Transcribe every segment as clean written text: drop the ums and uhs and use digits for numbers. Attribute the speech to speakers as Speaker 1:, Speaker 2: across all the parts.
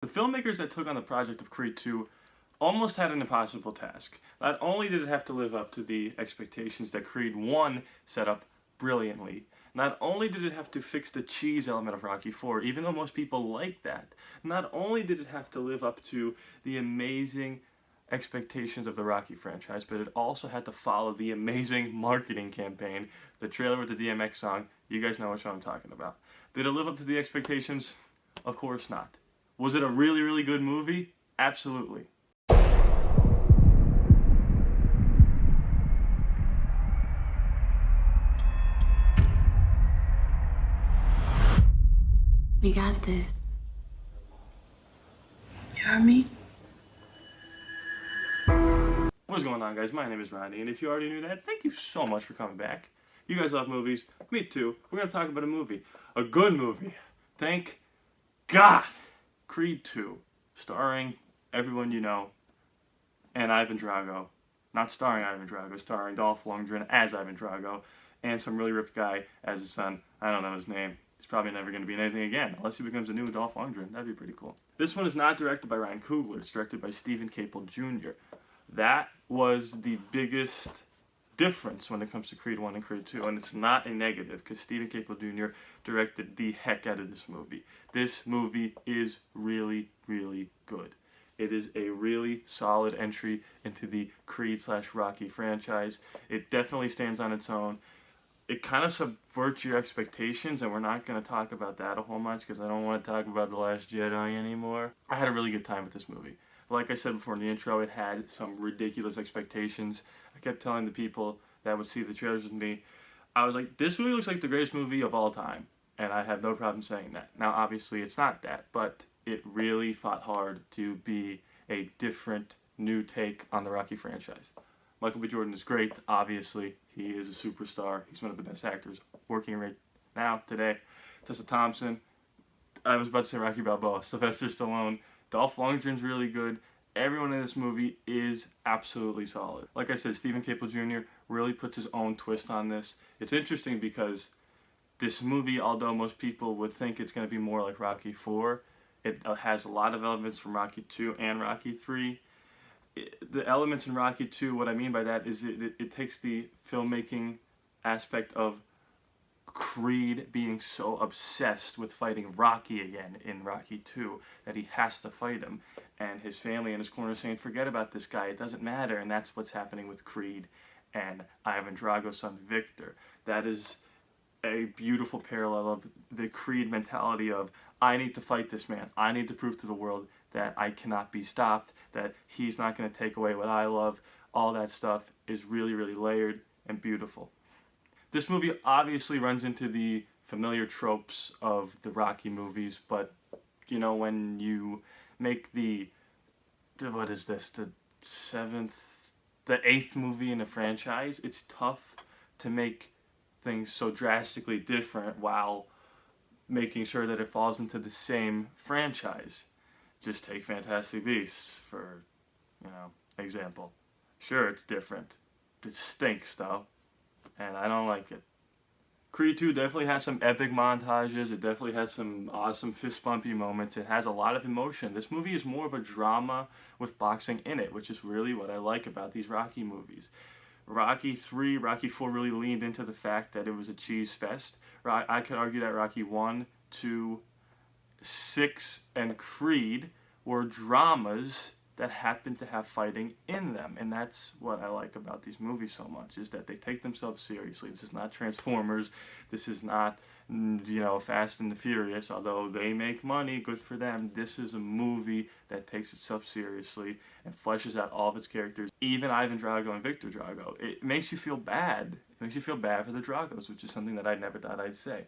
Speaker 1: The filmmakers that took on the project of Creed 2 almost had an impossible task. Not only did it have to live up to the expectations that Creed 1 set up brilliantly, not only did it have to fix the cheese element of Rocky 4, even though most people like that, not only did it have to live up to the amazing expectations of the Rocky franchise, but it also had to follow the amazing marketing campaign, the trailer with the DMX song. You guys know what show I'm talking about. Did it live up to the expectations? Of course not. Was it a really, really good movie? Absolutely.
Speaker 2: We got this.
Speaker 3: You heard me?
Speaker 1: What is going on, guys? My name is Ronnie, and if you already knew that, thank you so much for coming back. You guys love movies. Me too. We're going to talk about a movie. A good movie. Thank God! Creed 2, starring everyone you know, and Ivan Drago. Not starring Ivan Drago, starring Dolph Lundgren as Ivan Drago, and some really ripped guy as his son. I don't know his name. He's probably never going to be in anything again, unless he becomes a new Dolph Lundgren. That'd be pretty cool. This one is not directed by Ryan Coogler. It's directed by Stephen Caple Jr. That was the biggest difference when it comes to Creed 1 and Creed 2, and it's not a negative, because Stephen Caple Jr. directed the heck out of this movie. This movie is really, really good. It is a really solid entry into the Creed/Rocky franchise. It definitely stands on its own. It kind of subverts your expectations, and we're not going to talk about that a whole much because I don't want to talk about The Last Jedi anymore. I had a really good time with this movie. Like I said before in the intro, it had some ridiculous expectations. I kept telling the people that would see the trailers with me, I was like, this movie looks like the greatest movie of all time. And I have no problem saying that. Now, obviously, it's not that, but it really fought hard to be a different, new take on the Rocky franchise. Michael B. Jordan is great, obviously. He is a superstar. He's one of the best actors working right now, today. Tessa Thompson. I was about to say Rocky Balboa. Sylvester Stallone. Dolph Lundgren's really good. Everyone in this movie is absolutely solid. Like I said, Stephen Caple Jr. really puts his own twist on this. It's interesting because this movie, although most people would think it's going to be more like Rocky 4, it has a lot of elements from Rocky 2 and Rocky 3. The elements in Rocky 2, what I mean by that is it takes the filmmaking aspect of Creed being so obsessed with fighting Rocky again in Rocky 2 that he has to fight him, and his family in his corner saying, forget about this guy, it doesn't matter, and that's what's happening with Creed and Ivan Drago's son Victor. That is a beautiful parallel of the Creed mentality of, I need to fight this man, I need to prove to the world that I cannot be stopped, that he's not going to take away what I love. All that stuff is really, really layered and beautiful. This movie obviously runs into the familiar tropes of the Rocky movies, but, you know, when you make the eighth movie in a franchise, it's tough to make things so drastically different while making sure that it falls into the same franchise. Just take Fantastic Beasts for, example. Sure, it's different. It stinks, though, and I don't like it. Creed 2 definitely has some epic montages. It definitely has some awesome fist bumpy moments. It has a lot of emotion. This movie is more of a drama with boxing in it, which is really what I like about these Rocky movies. Rocky 3, Rocky 4 really leaned into the fact that it was a cheese fest. I could argue that Rocky 1, 2, 6, and Creed were dramas that happen to have fighting in them, and that's what I like about these movies so much, is that they take themselves seriously. This is not Transformers, this is not, Fast and the Furious, although they make money, good for them. This is a movie that takes itself seriously and fleshes out all of its characters, even Ivan Drago and Victor Drago. It makes you feel bad. It makes you feel bad for the Dragos, which is something that I never thought I'd say.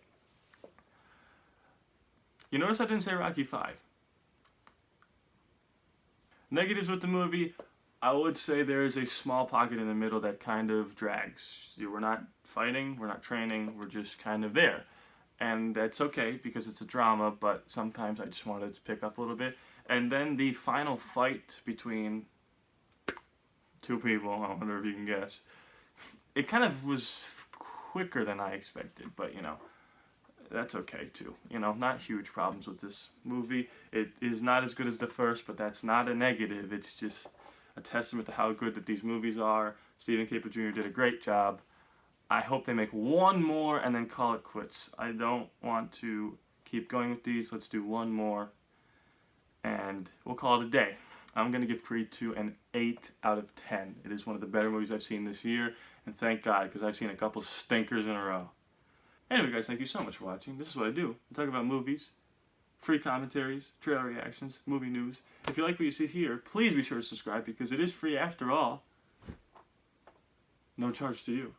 Speaker 1: You notice I didn't say Rocky 5. Negatives with the movie, I would say there is a small pocket in the middle that kind of drags. We're not fighting, we're not training, we're just kind of there. And that's okay because it's a drama, but sometimes I just wanted to pick up a little bit. And then the final fight between two people, I wonder if you can guess, it kind of was quicker than I expected, but that's okay too. You know, not huge problems with this movie. It is not as good as the first, but that's not a negative. It's just a testament to how good that these movies are. Stephen Caple Jr. did a great job. I hope they make one more and then call it quits. I don't want to keep going with these. Let's do one more and we'll call it a day. I'm going to give Creed 2 an 8 out of 10. It is one of the better movies I've seen this year, and thank God, because I've seen a couple stinkers in a row. Anyway, guys, thank you so much for watching. This is what I do. I talk about movies, free commentaries, trailer reactions, movie news. If you like what you see here, please be sure to subscribe, because it is free after all. No charge to you.